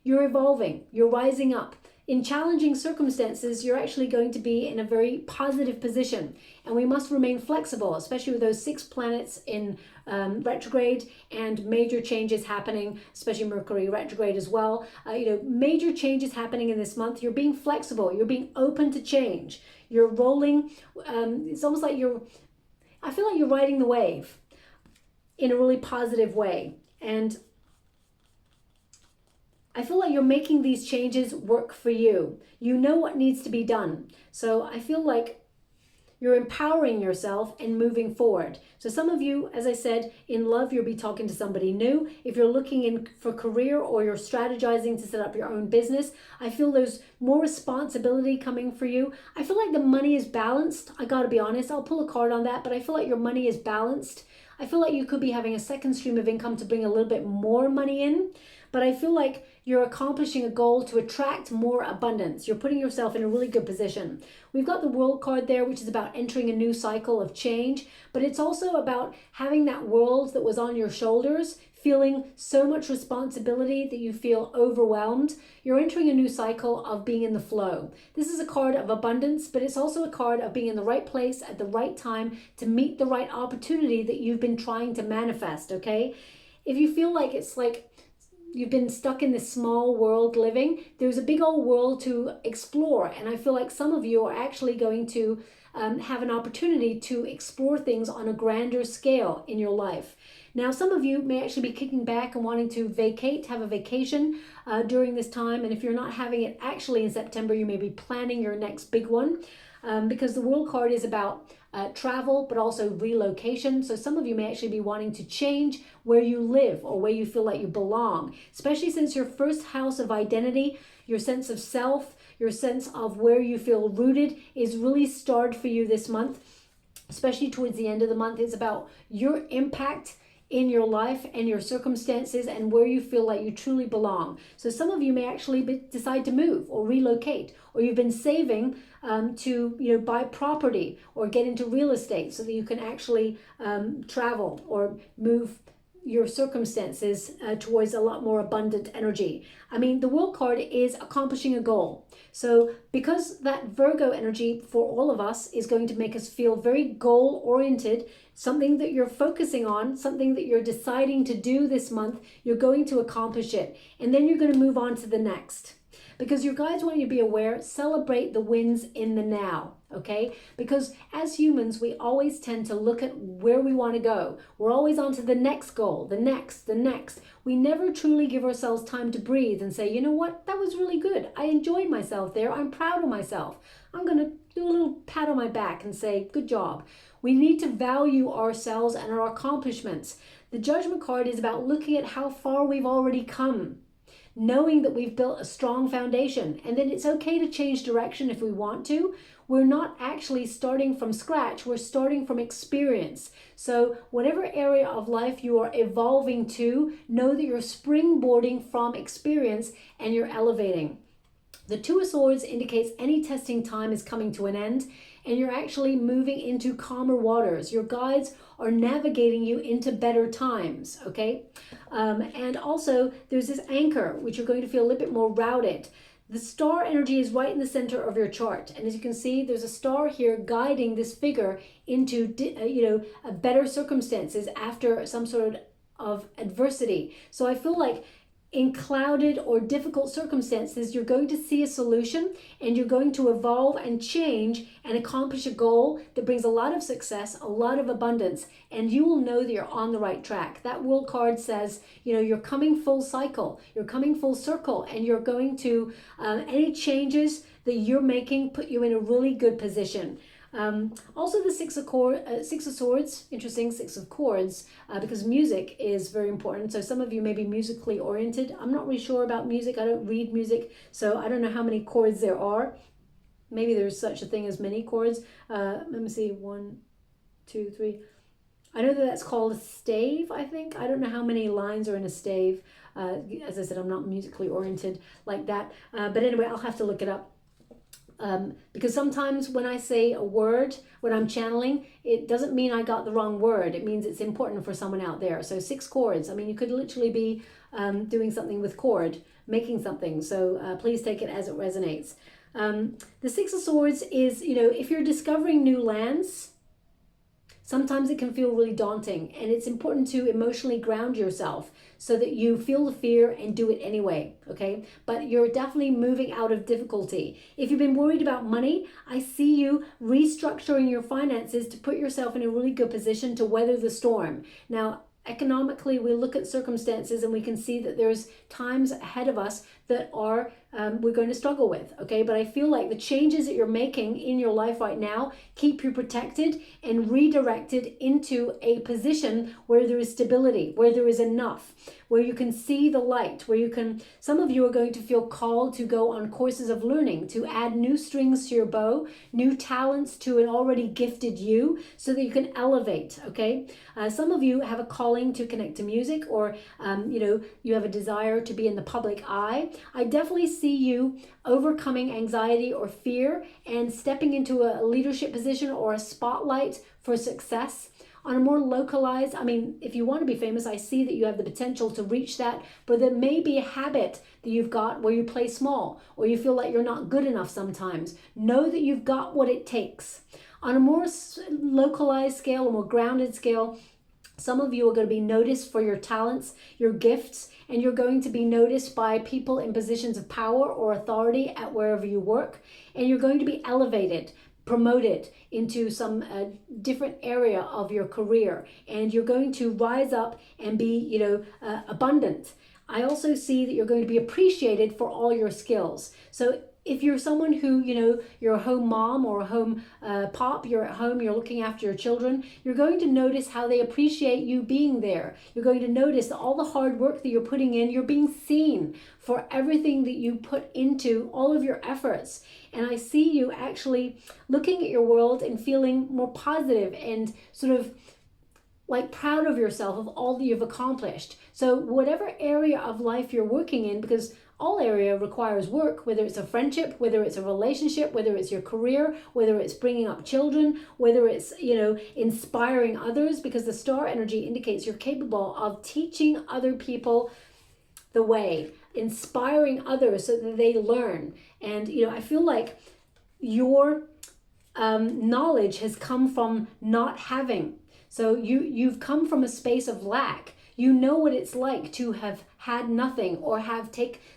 evolving, you're rising up. In challenging circumstances, you're actually going to be in a very positive position. And we must remain flexible, especially with those 6 planets in retrograde and major changes happening, especially Mercury retrograde as well. Major changes happening in this month. You're being flexible. You're being open to change. You're rolling. It's almost like I feel like you're riding the wave in a really positive way. And I feel like you're making these changes work for you. You know what needs to be done. So I feel like you're empowering yourself and moving forward. So some of you, as I said, in love, you'll be talking to somebody new. If you're looking in for career or you're strategizing to set up your own business, I feel there's more responsibility coming for you. I feel like the money is balanced. I gotta be honest, I'll pull a card on that, but I feel like your money is balanced. I feel like you could be having a second stream of income to bring a little bit more money in, but I feel like you're accomplishing a goal to attract more abundance. You're putting yourself in a really good position. We've got the World card there, which is about entering a new cycle of change, but it's also about having that world that was on your shoulders, feeling so much responsibility that you feel overwhelmed. You're entering a new cycle of being in the flow. This is a card of abundance, but it's also a card of being in the right place at the right time to meet the right opportunity that you've been trying to manifest, okay? If you feel like it's like you've been stuck in this small world living, there's a big old world to explore. And I feel like some of you are actually going to have an opportunity to explore things on a grander scale in your life. Now, some of you may actually be kicking back and wanting to have a vacation during this time. And if you're not having it actually in September, you may be planning your next big one because the World card is about travel, but also relocation. So some of you may actually be wanting to change where you live or where you feel like you belong, especially since your first house of identity, your sense of self, your sense of where you feel rooted is really starred for you this month, especially towards the end of the month. It's about your impact in your life and your circumstances and where you feel like you truly belong. So some of you may actually decide to move or relocate, or you've been saving to buy property or get into real estate so that you can actually travel or move your circumstances towards a lot more abundant energy. I mean, the World card is accomplishing a goal. So because that Virgo energy for all of us is going to make us feel very goal oriented, something that you're focusing on, something that you're deciding to do this month, you're going to accomplish it. And then you're going to move on to the next. Because your guides want you to be aware, celebrate the wins in the now, okay? Because as humans, we always tend to look at where we want to go. We're always on to the next goal, the next. We never truly give ourselves time to breathe and say, you know what, that was really good. I enjoyed myself there. I'm proud of myself. I'm going to do a little pat on my back and say, good job. We need to value ourselves and our accomplishments. The Judgment card is about looking at how far we've already come, knowing that we've built a strong foundation, and then it's okay to change direction if we want to. We're not actually starting from scratch, we're starting from experience. So whatever area of life you are evolving to, know that you're springboarding from experience and you're elevating. The Two of Swords indicates any testing time is coming to an end and you're actually moving into calmer waters. Your guides are navigating you into better times, okay? And also there's this anchor, which you're going to feel a little bit more routed. The star energy is right in the center of your chart. And as you can see, there's a star here guiding this figure into, better circumstances after some sort of adversity. So I feel like in clouded or difficult circumstances, you're going to see a solution and you're going to evolve and change and accomplish a goal that brings a lot of success, a lot of abundance, and you will know that you're on the right track. That World card says, you're coming full cycle, you're coming full circle, and you're going to, any changes that you're making put you in a really good position. Also the Six of Swords, interesting, Six of Chords, because music is very important. So some of you may be musically oriented. I'm not really sure about music. I don't read music, so I don't know how many chords there are. Maybe there's such a thing as many chords. Let me see, 1, 2, 3. I know that that's called a stave, I think. I don't know how many lines are in a stave. As I said, I'm not musically oriented like that. But anyway, I'll have to look it up. Because sometimes when I say a word, when I'm channeling, it doesn't mean I got the wrong word. It means it's important for someone out there. So 6 chords. I mean, you could literally be doing something with chord, making something. So please take it as it resonates. The Six of Swords is, you know, if you're discovering new lands, sometimes it can feel really daunting, and it's important to emotionally ground yourself so that you feel the fear and do it anyway, okay? But you're definitely moving out of difficulty. If you've been worried about money, I see you restructuring your finances to put yourself in a really good position to weather the storm. Now, economically, we look at circumstances and we can see that there's times ahead of us that are we're going to struggle with, okay? But I feel like the changes that you're making in your life right now keep you protected and redirected into a position where there is stability, where there is enough, where you can see the light, where you can, some of you are going to feel called to go on courses of learning, to add new strings to your bow, new talents to an already gifted you, so that you can elevate, okay? Some of you have a calling to connect to music, or you know, you have a desire to be in the public eye. I definitely see you overcoming anxiety or fear and stepping into a leadership position or a spotlight for success. On a more localized, I mean, if you want to be famous, I see that you have the potential to reach that, but there may be a habit that you've got where you play small, or you feel like you're not good enough sometimes. Know that you've got what it takes. On a more localized scale, a more grounded scale, some of you are going to be noticed for your talents, your gifts, and you're going to be noticed by people in positions of power or authority at wherever you work, and you're going to be elevated, promoted into some different area of your career, and you're going to rise up and be, you know, abundant. I also see that you're going to be appreciated for all your skills. So if you're someone who, you know, you're a home mom or a home pop, you're at home, you're looking after your children, you're going to notice how they appreciate you being there. You're going to notice that all the hard work that you're putting in, you're being seen for everything that you put into all of your efforts. And I see you actually looking at your world and feeling more positive and sort of like proud of yourself of all that you've accomplished. So whatever area of life you're working in, because all area requires work, whether it's a friendship, whether it's a relationship, whether it's your career, whether it's bringing up children, whether it's, you know, inspiring others, because the star energy indicates you're capable of teaching other people the way, inspiring others so that they learn. And, you know, I feel like your knowledge has come from not having. So you've come from a space of lack. You know what it's like to have had nothing or have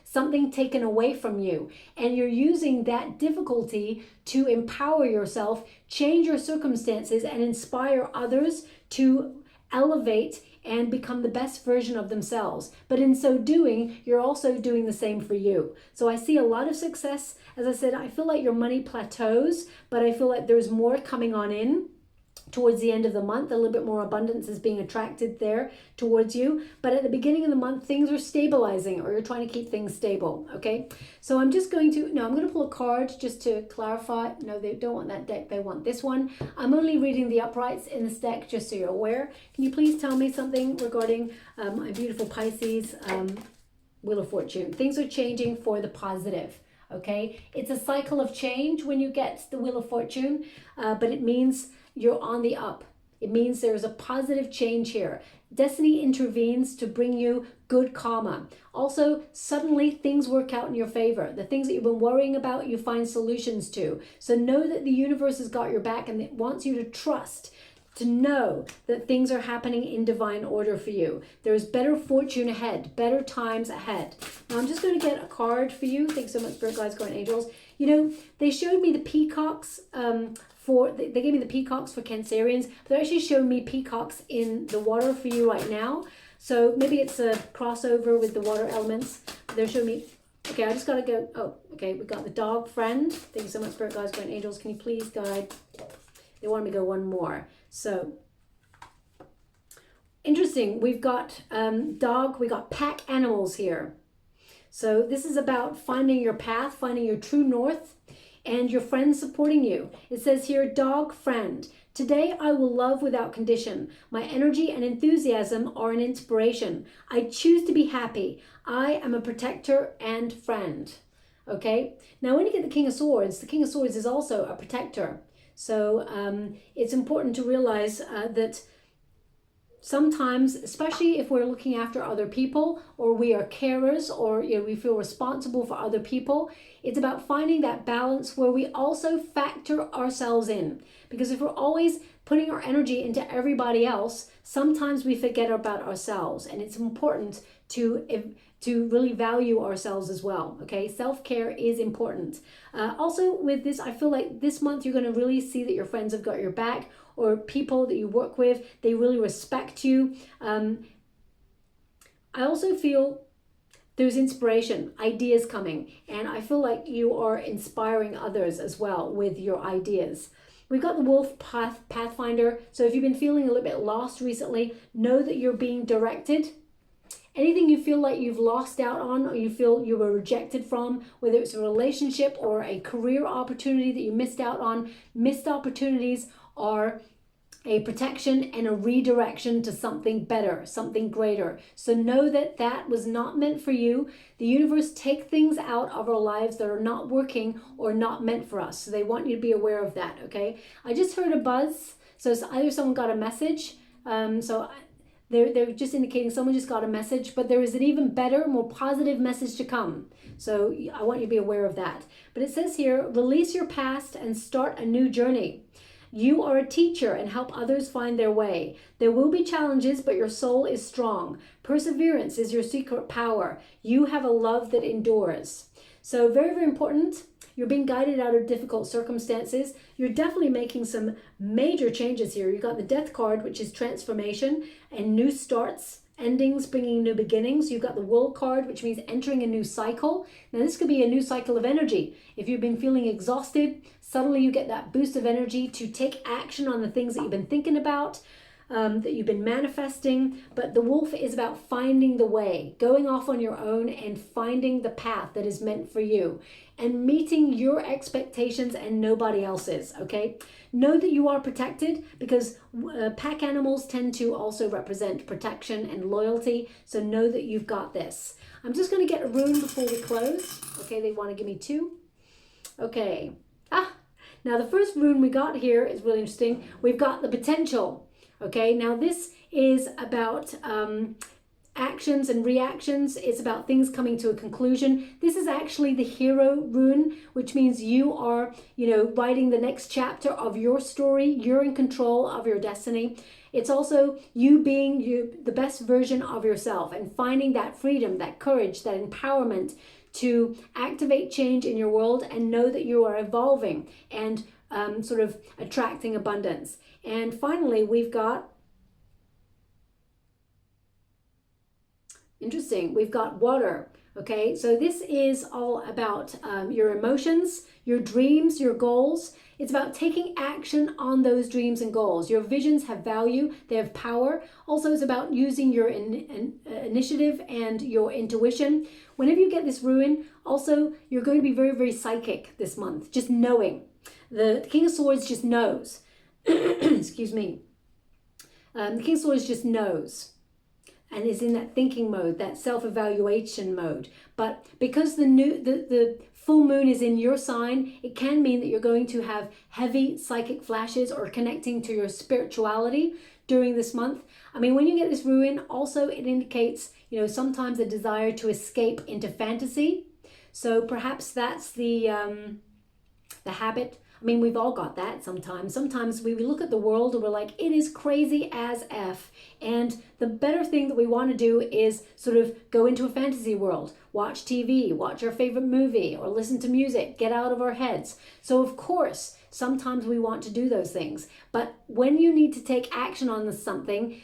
something taken away from you. And you're using that difficulty to empower yourself, change your circumstances, and inspire others to elevate and become the best version of themselves. But in so doing, you're also doing the same for you. So I see a lot of success. As I said, I feel like your money plateaus, but I feel like there's more coming on in. Towards the end of the month, a little bit more abundance is being attracted there towards you. But at the beginning of the month, things are stabilizing, or you're trying to keep things stable, okay? So I'm just going to, no, I'm going to pull a card just to clarify. No, they don't want that deck. They want this one. I'm only reading the uprights in this deck, just so you're aware. Can you please tell me something regarding my beautiful Pisces Wheel of Fortune? Things are changing for the positive. Okay, it's a cycle of change when you get the Wheel of Fortune, but it means you're on the up. It means there's a positive change here. Destiny intervenes to bring you good karma. Also, suddenly things work out in your favor. The things that you've been worrying about, you find solutions to. So know that the universe has got your back, and it wants you to trust, to know that things are happening in divine order for you. There's better fortune ahead, better times ahead. Now I'm just going to get a card for you. Thanks so much, Spirit Guides, Guardian Angels. You know, they showed me the peacocks they gave me the peacocks for Cancerians, but they actually showed me peacocks in the water for you right now. So maybe it's a crossover with the water elements. They're showing me, okay, I just got to go, oh, okay, we got the dog friend. Thank you so much, Spirit Guides, Guardian Angels. Can you please guide They want me to go one more. So interesting. We've got dog. We got pack animals here. So this is about finding your path, finding your true north, and your friends supporting you. It says here, dog friend. Today I will love without condition. My energy and enthusiasm are an inspiration. I choose to be happy. I am a protector and friend. Okay, now when you get the King of Swords is also a protector. So it's important to realize that sometimes, especially if we're looking after other people, or we are carers, or we feel responsible for other people, it's about finding that balance where we also factor ourselves in. Because if we're always putting our energy into everybody else, sometimes we forget about ourselves, and it's important to really value ourselves as well. Okay, self-care is important. Also with this, I feel like this month you're going to really see that your friends have got your back, or people that you work with, they really respect you. I also feel there's inspiration, ideas coming, and I feel like you are inspiring others as well with your ideas. We've got the Wolf Pathfinder. So if you've been feeling a little bit lost recently, know that you're being directed. Anything you feel like you've lost out on, or you feel you were rejected from, whether it's a relationship or a career opportunity that you missed out on, missed opportunities are a protection and a redirection to something better, something greater. So know that that was not meant for you. The universe takes things out of our lives that are not working or not meant for us. So they want you to be aware of that, okay? I just heard a buzz. So it's either someone got a message. They're just indicating someone just got a message, but there is an even better, more positive message to come. So I want you to be aware of that. But it says here, release your past and start a new journey. You are a teacher and help others find their way. There will be challenges, but your soul is strong. Perseverance is your secret power. You have a love that endures. So very, very important. You're being guided out of difficult circumstances. You're definitely making some major changes here. You've got the Death card, which is transformation and new starts, endings, bringing new beginnings. You've got the World card, which means entering a new cycle. Now, this could be a new cycle of energy. If you've been feeling exhausted, suddenly you get that boost of energy to take action on the things that you've been thinking about, that you've been manifesting. But the Wolf is about finding the way, going off on your own and finding the path that is meant for you and meeting your expectations and nobody else's, okay? Know that you are protected, because pack animals tend to also represent protection and loyalty. So know that you've got this. I'm just going to get a rune before we close. Okay, they want to give me two. Okay. Now the first rune we got here is really interesting. We've got the potential. Okay, now this is about actions and reactions. It's about things coming to a conclusion. This is actually the hero rune, which means you are, writing the next chapter of your story. You're in control of your destiny. It's also you being the best version of yourself and finding that freedom, that courage, that empowerment to activate change in your world and know that you are evolving and sort of attracting abundance. And finally, we've got, interesting, we've got water. Okay, so this is all about your emotions, your dreams, your goals. It's about taking action on those dreams and goals. Your visions have value, they have power. Also, it's about using your initiative and your intuition. Whenever you get this rune, also, you're going to be very, very psychic this month, just knowing. The King of Swords just knows. Excuse me. The King of Swords just knows and is in that thinking mode, that self-evaluation mode. But because the full moon is in your sign, it can mean that you're going to have heavy psychic flashes or connecting to your spirituality during this month. I mean, when you get this rune, also it indicates, sometimes a desire to escape into fantasy. So perhaps that's the habit. I mean, we've all got that sometimes. Sometimes we look at the world and we're like, it is crazy as F. And the better thing that we want to do is sort of go into a fantasy world, watch TV, watch our favorite movie, or listen to music, get out of our heads. So of course, sometimes we want to do those things. But when you need to take action on something,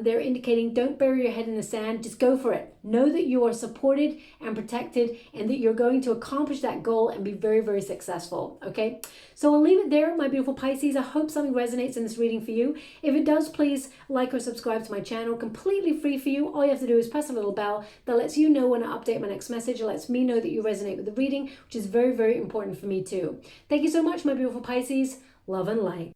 they're indicating don't bury your head in the sand, just go for it. Know that you are supported and protected and that you're going to accomplish that goal and be very, very successful, okay? So I'll leave it there, my beautiful Pisces. I hope something resonates in this reading for you. If it does, please like or subscribe to my channel. Completely free for you. All you have to do is press a little bell that lets you know when I update my next message. It lets me know that you resonate with the reading, which is very, very important for me too. Thank you so much, my beautiful Pisces. Love and light.